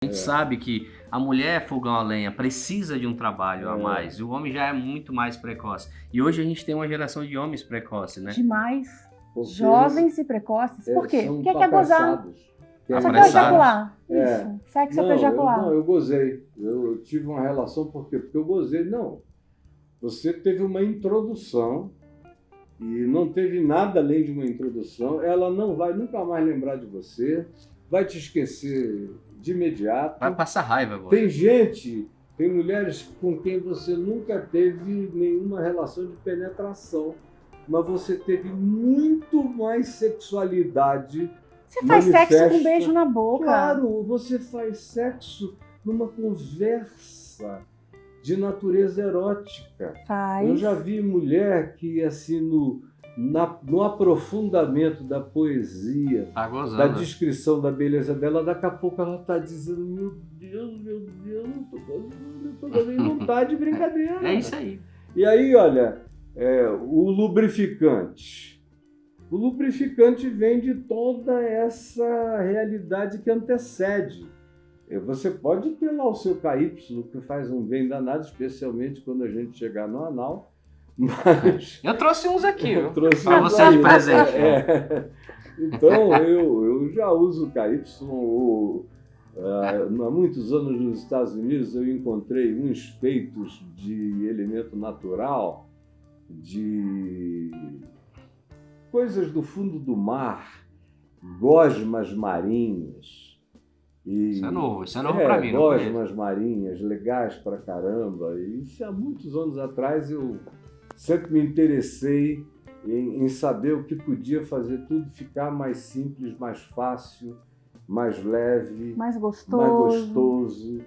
A gente sabe que a mulher fogão a lenha precisa de um trabalho a mais e o homem já é muito mais precoce. E hoje a gente tem uma geração de homens precoces, né? Demais. Porque Jovens e precoces. Por quê? são Porque quer gozar. apressados. Só quer Apressados. ejacular. É. Isso. Sexo é pra ejacular. Eu gozei. Eu tive uma relação, por quê? Porque eu gozei. Não. Você teve uma introdução e não teve nada além de uma introdução. Ela não vai nunca mais lembrar de você, vai te esquecer de imediato. Vai passar raiva agora. Tem mulheres com quem você nunca teve nenhuma relação de penetração, mas você teve muito mais sexualidade. Você faz sexo com um beijo na boca. Claro, você faz sexo numa conversa de natureza erótica. Faz. Eu já vi mulher que, assim, no aprofundamento da poesia, Tá gozando. da descrição da beleza dela, daqui a pouco ela está dizendo: meu Deus, não tô gozando, eu tô com vontade de brincadeira. É isso aí. E aí, olha, o lubrificante. O lubrificante vem de toda essa realidade que antecede. Você pode ter lá o seu KY, que faz um bem danado, especialmente quando a gente chegar no anal, mas... Eu trouxe uns aqui, viu? Para você de presente. Então, eu já uso o KY. Há muitos anos nos Estados Unidos eu encontrei uns feitos de elemento natural, de coisas do fundo do mar, gosmas marinhas. Isso é novo pra mim. Gosmas marinhas, legais pra caramba. E isso há muitos anos atrás eu sempre me interessei em saber o que podia fazer tudo ficar mais simples, mais fácil, mais leve, mais gostoso,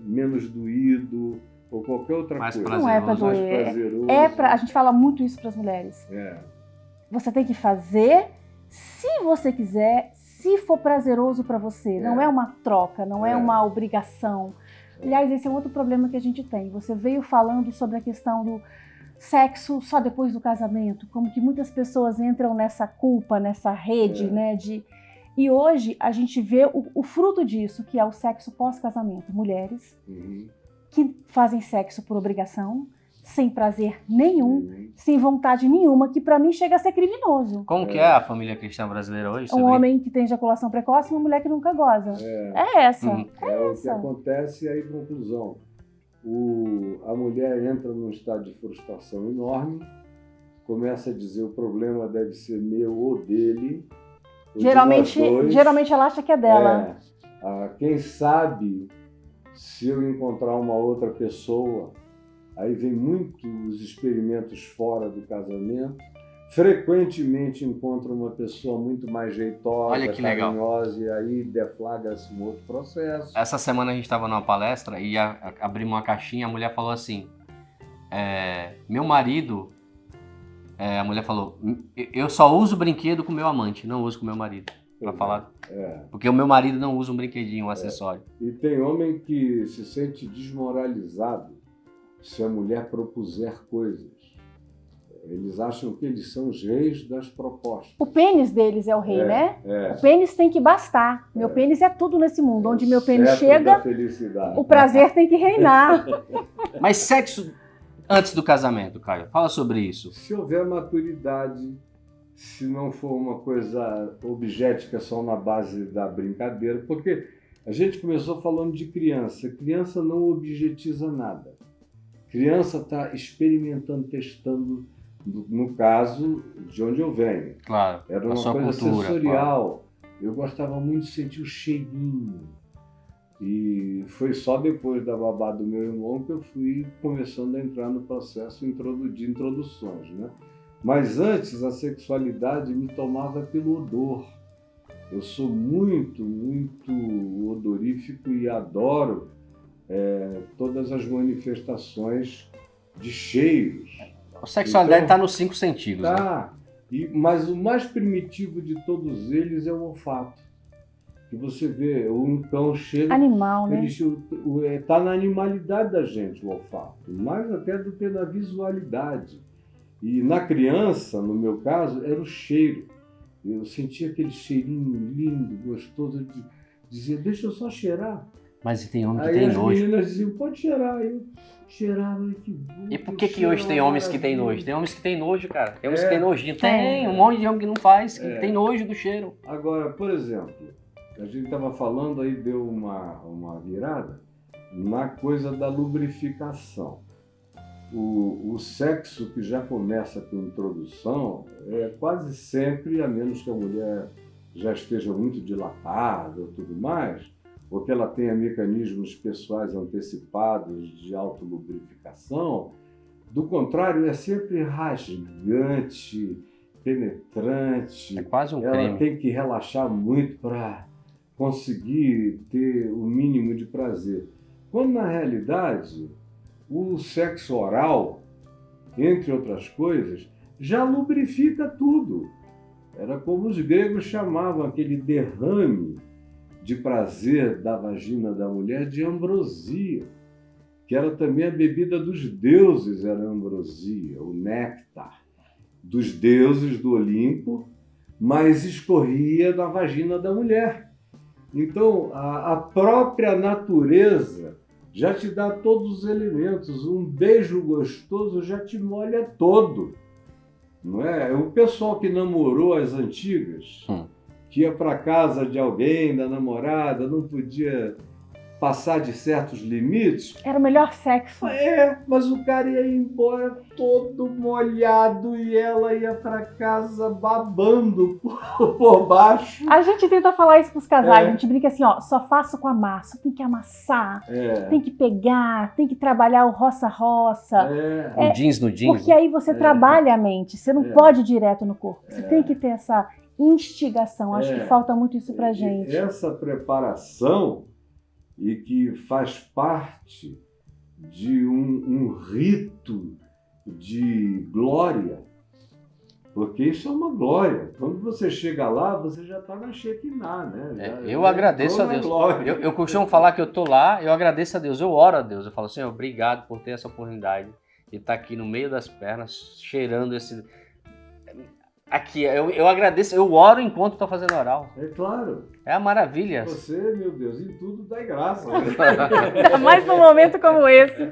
menos doído, ou qualquer outra mais coisa. Prazeroso. Não é pra doer. Prazeroso. A gente fala muito isso para as mulheres. Você tem que fazer se você quiser, se for prazeroso para você. Não é uma troca, não é uma obrigação. Aliás, esse é outro problema que a gente tem. Você veio falando sobre a questão do sexo só depois do casamento, como que muitas pessoas entram nessa culpa, nessa rede, né? E hoje a gente vê o fruto disso, que é o sexo pós-casamento. Mulheres que fazem sexo por obrigação, sem prazer nenhum, sem vontade nenhuma, que pra mim chega a ser criminoso. Como que é a família cristã brasileira hoje? Um homem que tem ejaculação precoce e uma mulher que nunca goza. É essa. O que acontece, e aí, conclusão. A mulher entra num estado de frustração enorme, começa a dizer o problema deve ser meu ou dele. Geralmente ela acha que é dela. Quem sabe se eu encontrar uma outra pessoa. Aí vem muitos experimentos fora do casamento. Frequentemente encontra uma pessoa muito mais jeitosa, carinhosa, e aí deflagra-se um outro processo. Essa semana a gente estava numa palestra e abrimos uma caixinha, a mulher falou assim, meu marido, a mulher falou, eu só uso brinquedo com meu amante, não uso com meu marido. Pra falar. Porque o meu marido não usa um brinquedinho, um acessório. E tem homem que se sente desmoralizado se a mulher propuser coisas. Eles acham que eles são os reis das propostas. O pênis deles é o rei, né? O pênis tem que bastar. Meu pênis é tudo nesse mundo. Onde meu pênis chega, o prazer tem que reinar. Mas sexo antes do casamento, Caio, fala sobre isso. Se houver maturidade, se não for uma coisa objetica só na base da brincadeira, porque a gente começou falando de criança. Criança não objetiza nada. Criança está experimentando, testando, no caso de onde eu venho. Claro, era uma coisa sensorial. Claro. Eu gostava muito de sentir o cheirinho. E foi só depois da babá do meu irmão que eu fui começando a entrar no processo de introduções, né? Mas antes a sexualidade me tomava pelo odor. Eu sou muito, muito odorífico e adoro todas as manifestações de cheiros. A sexualidade está nos 5 sentidos. Tá. Né? Mas o mais primitivo de todos eles é o olfato. Que você vê, um cão chega... Animal, né? Está na animalidade da gente o olfato, mais até do que na visualidade. E na criança, no meu caso, era o cheiro. Eu sentia aquele cheirinho lindo, gostoso, de dizer, deixa eu só cheirar. Mas tem homem que Aí tem as nojo. meninas diziam, pode cheirar. Eu cheirava, que bom. E por que hoje tem homens que têm nojo? Tem homens que têm nojo, cara. Tem homens que têm nojinho. Tem. Tem um monte de homem que não faz, que tem nojo do cheiro. Agora, por exemplo, a gente estava falando aí, deu uma virada na coisa da lubrificação. O sexo que já começa com introdução é quase sempre, a menos que a mulher já esteja muito dilatada ou tudo mais, ou que ela tenha mecanismos pessoais antecipados de autolubrificação, do contrário, é sempre rasgante, penetrante. É quase um Ela crime. tem que relaxar muito para conseguir ter o mínimo de prazer. Quando, na realidade, o sexo oral, entre outras coisas, já lubrifica tudo. Era como os gregos chamavam aquele derrame de prazer da vagina da mulher de ambrosia, que era também a bebida dos deuses, era a ambrosia, o néctar dos deuses do Olimpo, mas escorria da vagina da mulher. Então, a própria natureza já te dá todos os elementos. Um beijo gostoso já te molha todo. Não é? O pessoal que namorou as antigas, que ia para casa de alguém, da namorada, não podia passar de certos limites. Era o melhor sexo. Mas o cara ia embora todo molhado e ela ia para casa babando por baixo. A gente tenta falar isso pros casais, a gente brinca assim, ó, só faço com a massa, tem que amassar, tem que pegar, tem que trabalhar o roça-roça. No jeans, no jeans. Porque aí você trabalha a mente, você não pode ir direto no corpo, você tem que ter essa instigação, acho que falta muito isso pra gente. Essa preparação, e que faz parte de um rito de glória, porque isso é uma glória. Quando você chega lá, você já está na Shekinah, né? Eu agradeço a Deus. Eu costumo falar que eu estou lá, eu agradeço a Deus, eu oro a Deus. Eu falo, Senhor, obrigado por ter essa oportunidade de estar aqui no meio das pernas, cheirando esse... Aqui, eu agradeço, eu oro enquanto estou fazendo oral. É claro. É a maravilha. Você, meu Deus, em tudo dá graça. Mas num momento como esse.